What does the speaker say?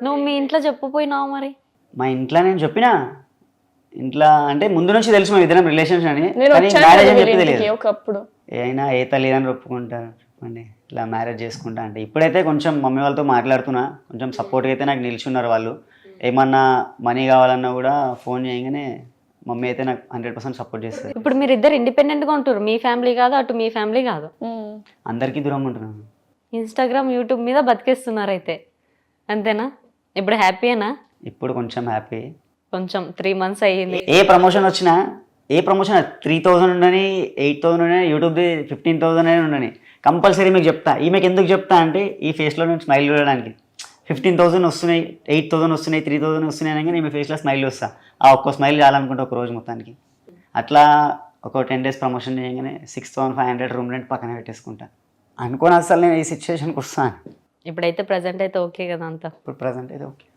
నువ్వు మీ ఇంట్లో చెప్పపోయినావు మరి? మా ఇంట్లో నేను చెప్పినా, ఇంట్లో అంటే ముందు నుంచి తెలుసు మేము ఇద్దరం రిలేషన్స్ అని, నేను కానీ వచ్చాను మ్యారేజ్ అని వీళ్ళ చెప్పి ఇంటికి తెలియదు. ఒకప్పుడు. అయినా ఏ తల్లిదండ్రులు ఒప్పుకుంటారు చెప్పండి ఇలా మ్యారేజ్ చేసుకుంటా అంటే? ఇప్పుడైతే కొంచెం మమ్మీ వాళ్ళతో మాట్లాడుతున్నా, కొంచెం సపోర్ట్గా అయితే నాకు నిల్చున్నారు వాళ్ళు. ఏమన్నా మనీ కావాలన్నా కూడా ఫోన్ చేయగానే మమ్మీ అయితే నాకు 100% సపోర్ట్ చేస్తారు. ఇప్పుడు మీరు ఇద్దరు ఇండిపెండెంట్గా ఉంటారు, మీ ఫ్యామిలీ కాదు అటు మీ ఫ్యామిలీ కాదు, అందరికీ దూరంగా ఉంటున్నాను. ఇన్స్టాగ్రామ్ యూట్యూబ్ మీద బతికేస్తున్నారు అయితే, అంతేనా? ఇప్పుడు హ్యాపీయేనా? ఇప్పుడు కొంచెం హ్యాపీ. కొంచెం 3 months అయ్యింది. ఏ ప్రమోషన్ వచ్చినా, ఏ ప్రమోషన్ 3000 ఉండని, 8000 ఉండని, యూట్యూబ్ది 15,000 అని ఉండని, కంపల్సరీ మీకు చెప్తా. ఈమెకి ఎందుకు చెప్తా అంటే ఈ ఫేస్లో నేను స్మైల్ చూడడానికి. 15,000 వస్తున్నాయి, 8,000 వస్తున్నాయి, 3,000 వస్తున్నాయి అనగానే మీ ఫేస్లో స్మైల్ వస్తా. ఆ ఒక్క స్మైల్ చాలనుకుంటే ఒక రోజు మొత్తానికి. అట్లా ఒక 10 days ప్రమోషన్ చేయగానే 6,500 రూమ్ రెంట్ పక్కన పెట్టేసుకుంటా. అనుకోని అసలు నేను ఈ సిచ్యువేషన్కి వస్తాను. ఇప్పుడైతే ప్రజెంట్ అయితే ఓకే కదా అంతా? ఇప్పుడు ప్రజెంట్ అయితే ఓకే.